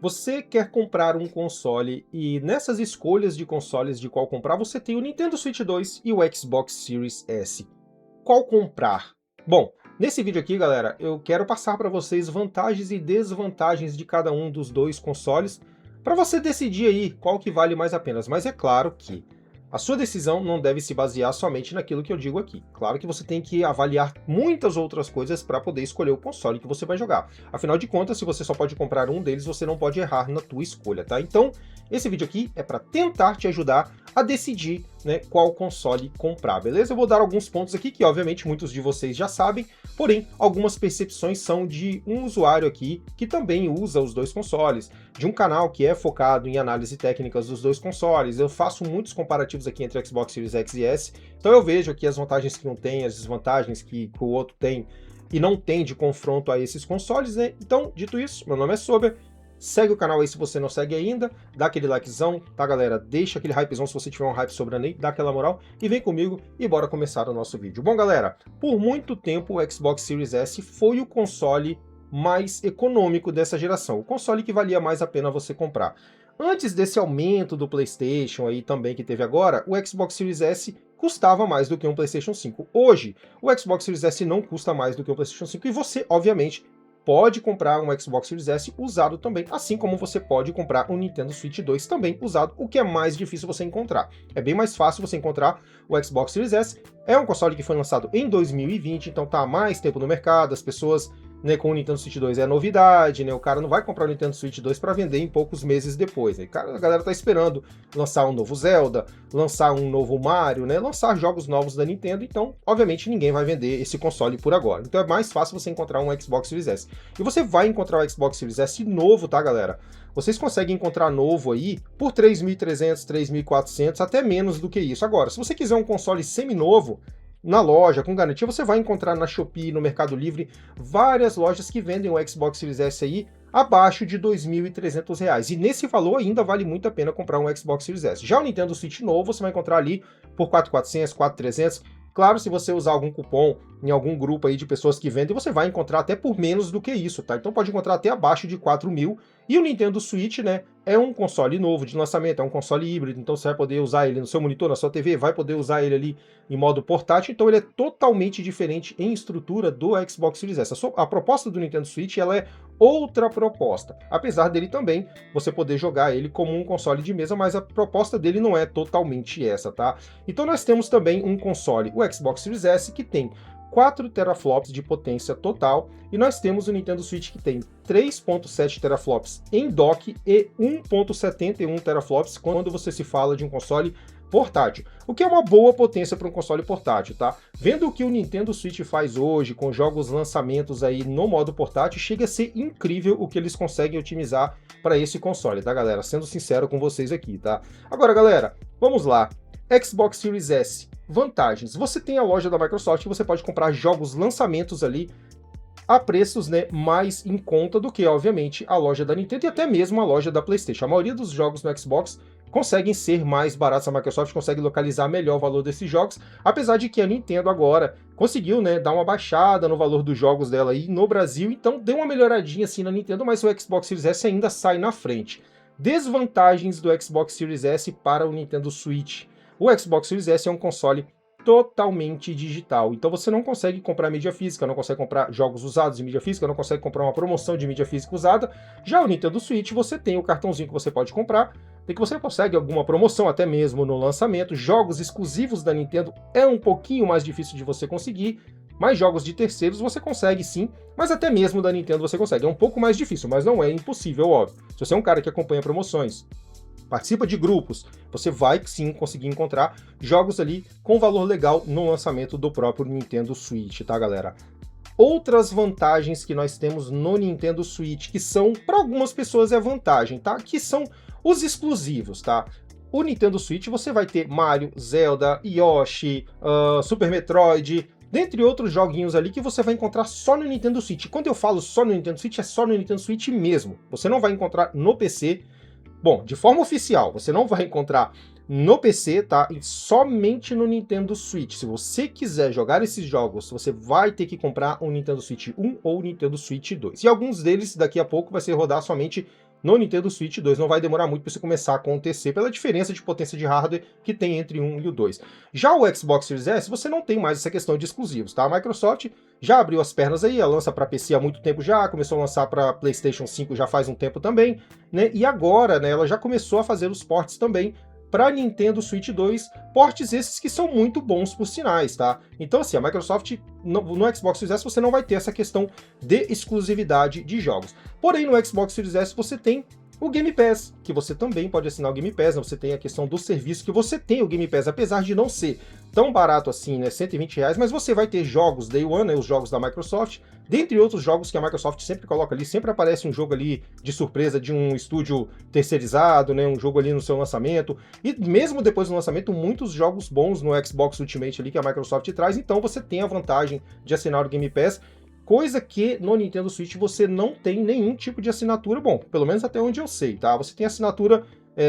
Você quer comprar um console e nessas escolhas de consoles de qual comprar, você tem o Nintendo Switch 2 e o Xbox Series S. Qual comprar? Bom, nesse vídeo aqui, galera, eu quero passar para vocês vantagens e desvantagens de cada um dos dois consoles, para você decidir aí qual que vale mais a pena. Mas é claro que a sua decisão não deve se basear somente naquilo que eu digo aqui. Claro que você tem que avaliar muitas outras coisas para poder escolher o console que você vai jogar. Afinal de contas, se você só pode comprar um deles, você não pode errar na tua escolha, tá? Então, esse vídeo aqui é para tentar te ajudar a decidir, né, qual console comprar, beleza? Eu vou dar alguns pontos aqui que, obviamente, muitos de vocês já sabem, porém, algumas percepções são de um usuário aqui que também usa os dois consoles, de um canal que é focado em análise técnicas dos dois consoles. Eu faço muitos comparativos aqui entre Xbox Series X e S, então eu vejo aqui as vantagens que um tem, as desvantagens que o outro tem e não tem de confronto a esses consoles, né? Então, dito isso, meu nome é Sober. Segue o canal aí se você não segue ainda, dá aquele likezão, tá, galera? Deixa aquele hypezão se você tiver um hype sobrando aí, dá aquela moral e vem comigo e bora começar o nosso vídeo. Bom, galera, por muito tempo o Xbox Series S foi o console mais econômico dessa geração, o console que valia mais a pena você comprar. Antes desse aumento do PlayStation aí também que teve agora, o Xbox Series S custava mais do que um PlayStation 5. Hoje, o Xbox Series S não custa mais do que um PlayStation 5 e você, obviamente, pode comprar um Xbox Series S usado também, assim como você pode comprar um Nintendo Switch 2 também usado, o que é mais difícil você encontrar. É bem mais fácil você encontrar o Xbox Series S, é um console que foi lançado em 2020, então tá há mais tempo no mercado, as pessoas, né, com o Nintendo Switch 2 é novidade, né, o cara não vai comprar o Nintendo Switch 2 para vender em poucos meses depois, né, a galera tá esperando lançar um novo Zelda, lançar um novo Mario, né, lançar jogos novos da Nintendo, então, obviamente, ninguém vai vender esse console por agora, então é mais fácil você encontrar um Xbox Series S. E você vai encontrar o Xbox Series S novo, tá, galera? Vocês conseguem encontrar novo aí por 3.300, 3.400, até menos do que isso. Agora, se você quiser um console semi-novo, na loja, com garantia, você vai encontrar na Shopee, no Mercado Livre, várias lojas que vendem o Xbox Series S aí abaixo de R$ 2.300. E nesse valor ainda vale muito a pena comprar um Xbox Series S. Já o Nintendo Switch novo, você vai encontrar ali por 4.400, 4.300. Claro, se você usar algum cupom em algum grupo aí de pessoas que vendem, você vai encontrar até por menos do que isso, tá? Então pode encontrar até abaixo de 4.000. E o Nintendo Switch, né, é um console novo de lançamento, é um console híbrido, então você vai poder usar ele no seu monitor, na sua TV, vai poder usar ele ali em modo portátil, então ele é totalmente diferente em estrutura do Xbox Series S. A proposta do Nintendo Switch, ela é outra proposta, apesar dele também você poder jogar ele como um console de mesa, mas a proposta dele não é totalmente essa, tá? Então nós temos também um console, o Xbox Series S, que tem 4 teraflops de potência total, e nós temos o Nintendo Switch que tem 3.7 teraflops em dock e 1.71 teraflops quando você se fala de um console portátil, o que é uma boa potência para um console portátil, tá? Vendo o que o Nintendo Switch faz hoje, com jogos lançamentos aí no modo portátil, chega a ser incrível o que eles conseguem otimizar para esse console, tá, galera? Sendo sincero com vocês aqui, tá? Agora, galera, vamos lá. Xbox Series S. Vantagens. Você tem a loja da Microsoft que você pode comprar jogos lançamentos ali a preços, né, mais em conta do que, obviamente, a loja da Nintendo e até mesmo a loja da PlayStation. A maioria dos jogos no Xbox conseguem ser mais baratos, a Microsoft consegue localizar melhor o valor desses jogos, apesar de que a Nintendo agora conseguiu, né, dar uma baixada no valor dos jogos dela aí no Brasil, então deu uma melhoradinha assim na Nintendo, mas o Xbox Series S ainda sai na frente. Desvantagens do Xbox Series S para o Nintendo Switch. O Xbox Series S é um console totalmente digital, então você não consegue comprar mídia física, não consegue comprar jogos usados de mídia física, não consegue comprar uma promoção de mídia física usada. Já o Nintendo Switch, você tem o cartãozinho que você pode comprar, tem que você consegue alguma promoção até mesmo no lançamento. Jogos exclusivos da Nintendo é um pouquinho mais difícil de você conseguir, mas jogos de terceiros você consegue sim, mas até mesmo da Nintendo você consegue. É um pouco mais difícil, mas não é impossível, óbvio. Se você é um cara que acompanha promoções, participa de grupos, você vai sim conseguir encontrar jogos ali com valor legal no lançamento do próprio Nintendo Switch, tá, galera? Outras vantagens que nós temos no Nintendo Switch, que são, para algumas pessoas é vantagem, tá? Que são os exclusivos, tá? O Nintendo Switch você vai ter Mario, Zelda, Yoshi, Super Metroid, dentre outros joguinhos ali que você vai encontrar só no Nintendo Switch. Quando eu falo só no Nintendo Switch, é só no Nintendo Switch mesmo. Você não vai encontrar no PC. Bom, de forma oficial, você não vai encontrar no PC, tá? E somente no Nintendo Switch. Se você quiser jogar esses jogos, você vai ter que comprar um Nintendo Switch 1 ou Nintendo Switch 2. E alguns deles, daqui a pouco, vai ser rodar somente no Nintendo Switch 2. Não vai demorar muito para isso começar a acontecer, pela diferença de potência de hardware que tem entre um e o 2. Já o Xbox Series S, você não tem mais essa questão de exclusivos, tá? A Microsoft já abriu as pernas aí, ela lança para PC há muito tempo já, começou a lançar para PlayStation 5 já faz um tempo também, né? E agora, né, ela já começou a fazer os ports também para Nintendo Switch 2, portes esses que são muito bons por sinais, tá? Então assim, a Microsoft no Xbox Series S você não vai ter essa questão de exclusividade de jogos. Porém, no Xbox Series S você tem o Game Pass, que você também pode assinar o Game Pass, né? Você tem a questão do serviço, que você tem o Game Pass, apesar de não ser tão barato assim, né, R$120, mas você vai ter jogos Day One, né, os jogos da Microsoft, dentre outros jogos que a Microsoft sempre coloca ali, sempre aparece um jogo ali de surpresa de um estúdio terceirizado, né, um jogo ali no seu lançamento, e mesmo depois do lançamento, muitos jogos bons no Xbox Ultimate ali que a Microsoft traz, então você tem a vantagem de assinar o Game Pass, coisa que no Nintendo Switch você não tem nenhum tipo de assinatura, bom, pelo menos até onde eu sei, tá? Você tem assinatura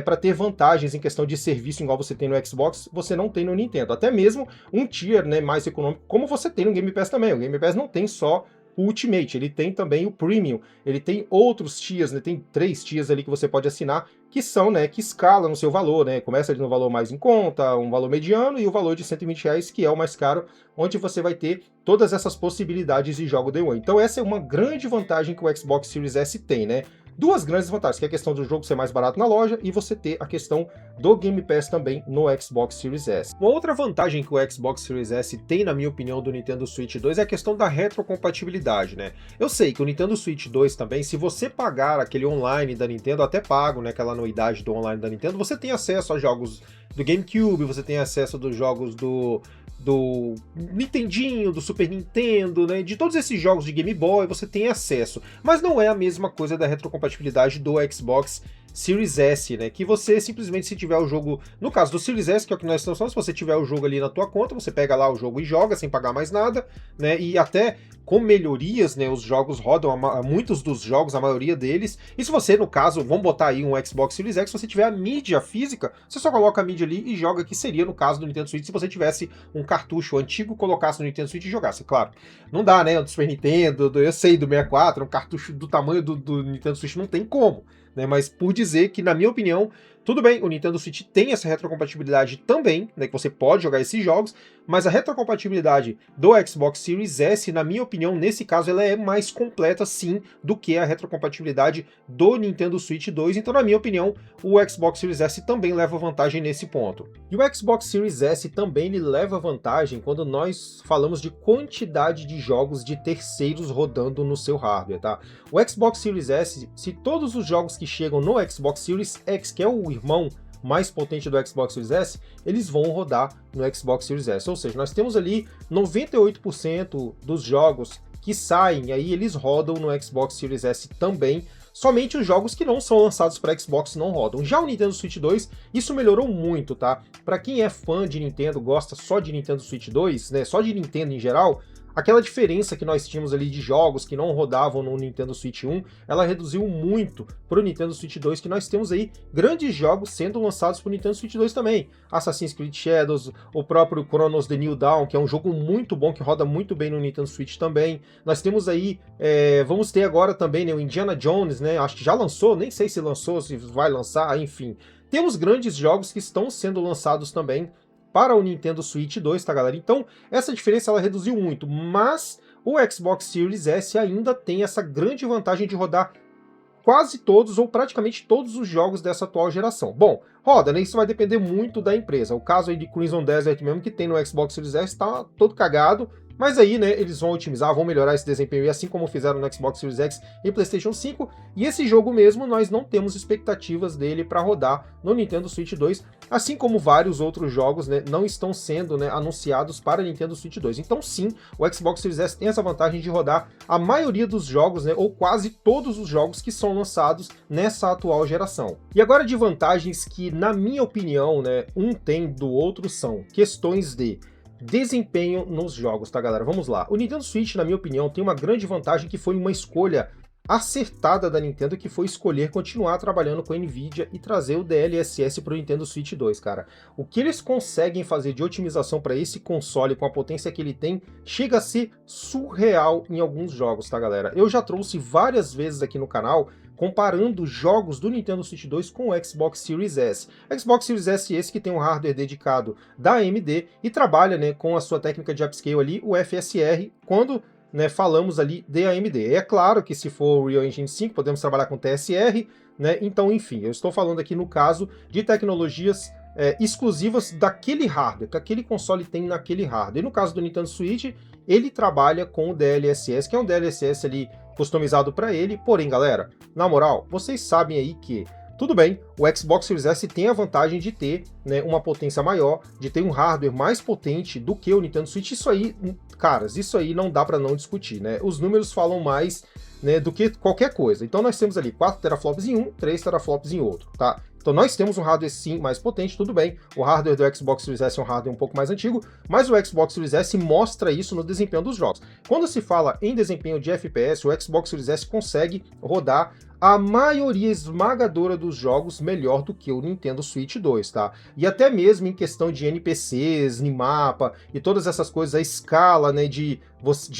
para ter vantagens em questão de serviço igual você tem no Xbox, você não tem no Nintendo. Até mesmo um tier, né, mais econômico, como você tem no Game Pass também. O Game Pass não tem só o Ultimate, ele tem também o Premium, ele tem outros tiers, né, tem 3 tiers ali que você pode assinar, que são, né, que escalam no seu valor, né, começa ali no valor mais em conta, um valor mediano e o valor de R$120, que é o mais caro, onde você vai ter todas essas possibilidades de jogo Day One. Então essa é uma grande vantagem que o Xbox Series S tem, né, duas grandes vantagens, que é a questão do jogo ser mais barato na loja e você ter a questão do Game Pass também no Xbox Series S. Uma outra vantagem que o Xbox Series S tem, na minha opinião, do Nintendo Switch 2 é a questão da retrocompatibilidade, né? Eu sei que o Nintendo Switch 2 também, se você pagar aquele online da Nintendo, até pago, né, aquela anuidade do online da Nintendo, você tem acesso a jogos do GameCube, você tem acesso dos jogos do Nintendinho, do Super Nintendo, né, de todos esses jogos de Game Boy, você tem acesso, mas não é a mesma coisa da retrocompatibilidade do Xbox Series S, né, que você simplesmente, se tiver o jogo, no caso do Series S, que é o que nós estamos falando, se você tiver o jogo ali na tua conta, você pega lá o jogo e joga sem pagar mais nada, né, e até com melhorias, né, os jogos rodam, muitos dos jogos, a maioria deles, e se você, no caso, vamos botar aí um Xbox Series X, se você tiver a mídia física, você só coloca a mídia ali e joga, que seria no caso do Nintendo Switch, se você tivesse um cartucho antigo, colocasse no Nintendo Switch e jogasse, claro. Não dá, né, do Super Nintendo, eu sei, do 64, um cartucho do tamanho do Nintendo Switch não tem como, né, mas por dizer que, na minha opinião, tudo bem, o Nintendo Switch tem essa retrocompatibilidade também, né, que você pode jogar esses jogos, mas a retrocompatibilidade do Xbox Series S, na minha opinião, nesse caso, ela é mais completa, sim, do que a retrocompatibilidade do Nintendo Switch 2, então, na minha opinião, o Xbox Series S também leva vantagem nesse ponto. E o Xbox Series S também lhe leva vantagem quando nós falamos de quantidade de jogos de terceiros rodando no seu hardware, tá? O Xbox Series S, se todos os jogos que chegam no Xbox Series X, que é o irmão mais potente do Xbox Series S, eles vão rodar no Xbox Series S. Ou seja, nós temos ali 98% dos jogos que saem, aí eles rodam no Xbox Series S também. Somente os jogos que não são lançados para Xbox não rodam. Já o Nintendo Switch 2, isso melhorou muito, tá? Para quem é fã de Nintendo, gosta só de Nintendo Switch 2, né, só de Nintendo em geral, aquela diferença que nós tínhamos ali de jogos que não rodavam no Nintendo Switch 1, ela reduziu muito para o Nintendo Switch 2, que nós temos aí grandes jogos sendo lançados para o Nintendo Switch 2 também. Assassin's Creed Shadows, o próprio Chronos The New Dawn, que é um jogo muito bom, que roda muito bem no Nintendo Switch também. Nós temos aí, vamos ter agora também, né, o Indiana Jones, né, acho que já lançou, nem sei se lançou, se vai lançar, enfim. Temos grandes jogos que estão sendo lançados também para o Nintendo Switch 2, tá, galera? Então, essa diferença ela reduziu muito, mas o Xbox Series S ainda tem essa grande vantagem de rodar quase todos ou praticamente todos os jogos dessa atual geração. Bom, roda, né? Isso vai depender muito da empresa. O caso aí de Crimson Desert mesmo, que tem no Xbox Series S, tá todo cagado, mas aí, né, eles vão otimizar, vão melhorar esse desempenho, assim como fizeram no Xbox Series X e PlayStation 5, e esse jogo mesmo, nós não temos expectativas dele para rodar no Nintendo Switch 2, assim como vários outros jogos, né, não estão sendo, né, anunciados para Nintendo Switch 2. Então sim, o Xbox Series S tem essa vantagem de rodar a maioria dos jogos, né, ou quase todos os jogos que são lançados nessa atual geração. E agora de vantagens que, na minha opinião, né, um tem do outro são questões de desempenho nos jogos, tá, galera? Vamos lá. O Nintendo Switch, na minha opinião, tem uma grande vantagem que foi uma escolha acertada da Nintendo, que foi escolher continuar trabalhando com a Nvidia e trazer o DLSS para o Nintendo Switch 2, cara. O que eles conseguem fazer de otimização para esse console com a potência que ele tem, chega a ser surreal em alguns jogos, tá, galera? Eu já trouxe várias vezes aqui no canal comparando jogos do Nintendo Switch 2 com o Xbox Series S. Xbox Series S esse que tem um hardware dedicado da AMD e trabalha, né, com a sua técnica de upscale ali, o FSR, quando, né, falamos ali de AMD. É claro que se for o Unreal Engine 5, podemos trabalhar com TSR, né, então, enfim, eu estou falando aqui no caso de tecnologias exclusivas daquele hardware, que aquele console tem naquele hardware. E no caso do Nintendo Switch, ele trabalha com o DLSS, que é um DLSS ali customizado para ele, porém, galera, na moral, vocês sabem aí que tudo bem, o Xbox Series S tem a vantagem de ter, né, uma potência maior, de ter um hardware mais potente do que o Nintendo Switch. Isso aí, caras, isso aí não dá para não discutir, né? Os números falam mais, né, do que qualquer coisa. Então nós temos ali 4 teraflops em um, 3 teraflops em outro, tá? Então nós temos um hardware sim mais potente, tudo bem. O hardware do Xbox Series S é um hardware um pouco mais antigo, mas o Xbox Series S mostra isso no desempenho dos jogos. Quando se fala em desempenho de FPS, o Xbox Series S consegue rodar a maioria esmagadora dos jogos melhor do que o Nintendo Switch 2, tá? E até mesmo em questão de NPCs, em mapa e todas essas coisas, a escala, né, de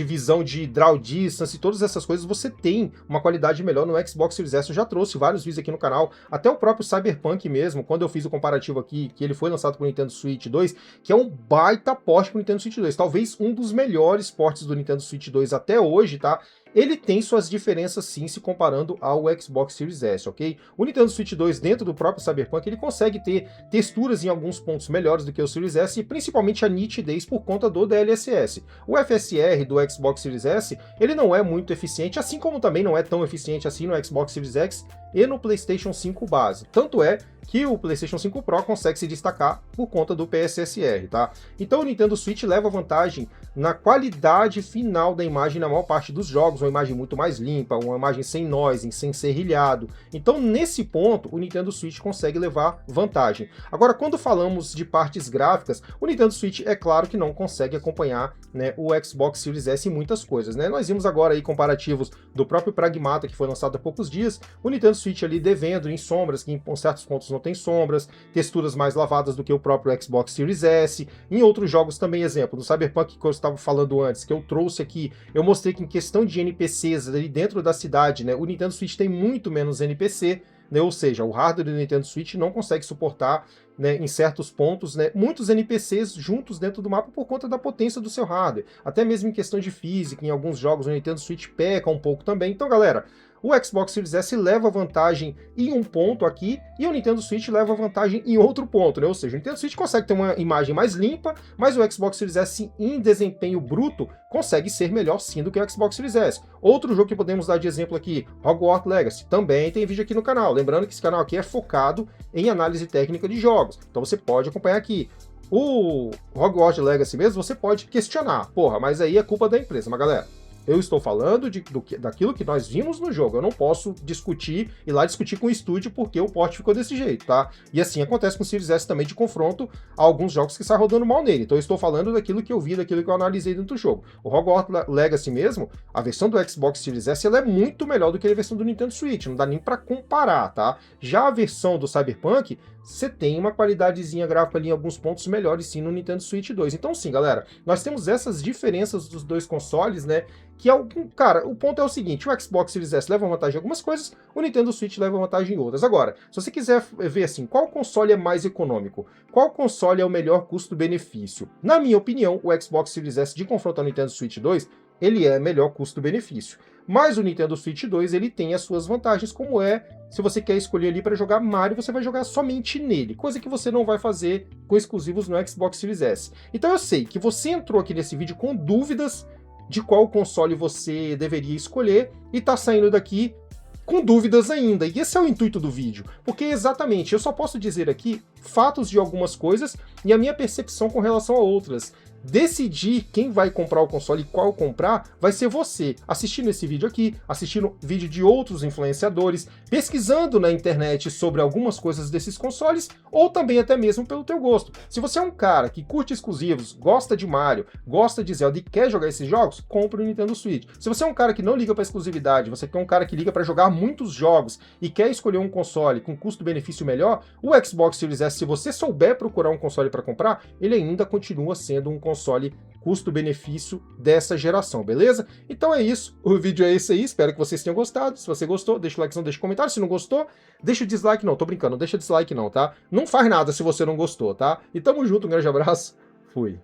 visão de draw distance, todas essas coisas, você tem uma qualidade melhor no Xbox Series S. Eu já trouxe vários vídeos aqui no canal, até o próprio Cyberpunk mesmo, quando eu fiz o comparativo aqui, que ele foi lançado pro Nintendo Switch 2, que é um baita port pro Nintendo Switch 2, talvez um dos melhores ports do Nintendo Switch 2 até hoje, tá? Ele tem suas diferenças sim, se comparando ao Xbox Series S, ok? O Nintendo Switch 2, dentro do próprio Cyberpunk, ele consegue ter texturas em alguns pontos melhores do que o Series S, e principalmente a nitidez por conta do DLSS. O FSR do Xbox Series S, ele não é muito eficiente, assim como também não é tão eficiente assim no Xbox Series X e no PlayStation 5 base. Tanto é que o PlayStation 5 Pro consegue se destacar por conta do PSSR, tá? Então o Nintendo Switch leva vantagem na qualidade final da imagem na maior parte dos jogos, uma imagem muito mais limpa, uma imagem sem noise, sem serrilhado. Então nesse ponto o Nintendo Switch consegue levar vantagem. Agora, quando falamos de partes gráficas, o Nintendo Switch é claro que não consegue acompanhar, né, o Xbox Series S em muitas coisas, né? Nós vimos agora aí comparativos do próprio Pragmata, que foi lançado há poucos dias, o Nintendo Switch ali devendo em sombras, que em certos pontos não tem sombras, texturas mais lavadas do que o próprio Xbox Series S. Em outros jogos também, exemplo, do Cyberpunk que eu estava falando antes, que eu trouxe aqui, eu mostrei que em questão de NPCs ali dentro da cidade, né, o Nintendo Switch tem muito menos NPC, né, ou seja, o hardware do Nintendo Switch não consegue suportar, né, em certos pontos, né, muitos NPCs juntos dentro do mapa por conta da potência do seu hardware. Até mesmo em questão de física, em alguns jogos o Nintendo Switch peca um pouco também. Então, galera, o Xbox Series S leva vantagem em um ponto aqui e o Nintendo Switch leva vantagem em outro ponto, né? Ou seja, o Nintendo Switch consegue ter uma imagem mais limpa, mas o Xbox Series S em desempenho bruto consegue ser melhor sim do que o Xbox Series S. Outro jogo que podemos dar de exemplo aqui, Hogwarts Legacy, também tem vídeo aqui no canal. Lembrando que esse canal aqui é focado em análise técnica de jogos, então você pode acompanhar aqui. O Hogwarts Legacy mesmo, você pode questionar, porra, mas aí é culpa da empresa, mas galera, eu estou falando daquilo que nós vimos no jogo. Eu não posso discutir, ir lá discutir com o estúdio porque o port ficou desse jeito, tá? E assim acontece com o Series S também de confronto a alguns jogos que saem rodando mal nele. Então eu estou falando daquilo que eu vi, daquilo que eu analisei dentro do jogo. O Hogwarts Legacy mesmo, a versão do Xbox Series S, ela é muito melhor do que a versão do Nintendo Switch. Não dá nem pra comparar, tá? Já a versão do Cyberpunk, você tem uma qualidadezinha gráfica ali em alguns pontos melhores sim no Nintendo Switch 2. Então sim, galera, nós temos essas diferenças dos dois consoles, né? Que é cara, o ponto é o seguinte, o Xbox Series S leva vantagem em algumas coisas, o Nintendo Switch leva vantagem em outras. Agora, se você quiser ver assim, qual console é mais econômico? Qual console é o melhor custo-benefício? Na minha opinião, o Xbox Series S de confronto ao Nintendo Switch 2, ele é melhor custo-benefício. Mas o Nintendo Switch 2, ele tem as suas vantagens, como é, se você quer escolher ali para jogar Mario, você vai jogar somente nele, coisa que você não vai fazer com exclusivos no Xbox Series S. Então eu sei que você entrou aqui nesse vídeo com dúvidas de qual console você deveria escolher e tá saindo daqui com dúvidas ainda, e esse é o intuito do vídeo, porque exatamente, eu só posso dizer aqui fatos de algumas coisas e a minha percepção com relação a outras. Decidir quem vai comprar o console e qual comprar vai ser você, assistindo esse vídeo aqui, assistindo vídeo de outros influenciadores, pesquisando na internet sobre algumas coisas desses consoles, ou também até mesmo pelo teu gosto. Se você é um cara que curte exclusivos, gosta de Mario, gosta de Zelda e quer jogar esses jogos, compre o Nintendo Switch. Se você é um cara que não liga para exclusividade, você é um cara que liga para jogar muitos jogos e quer escolher um console com custo-benefício melhor, o Xbox Series S, se você souber procurar um console para comprar, ele ainda continua sendo um console console custo-benefício dessa geração, beleza? Então é isso, o vídeo é esse aí, espero que vocês tenham gostado. Se você gostou, deixa o like, deixa o comentário. Se não gostou, deixa o dislike. Não, tô brincando, não deixa dislike não, tá? Não faz nada se você não gostou, tá? E tamo junto, um grande abraço, fui.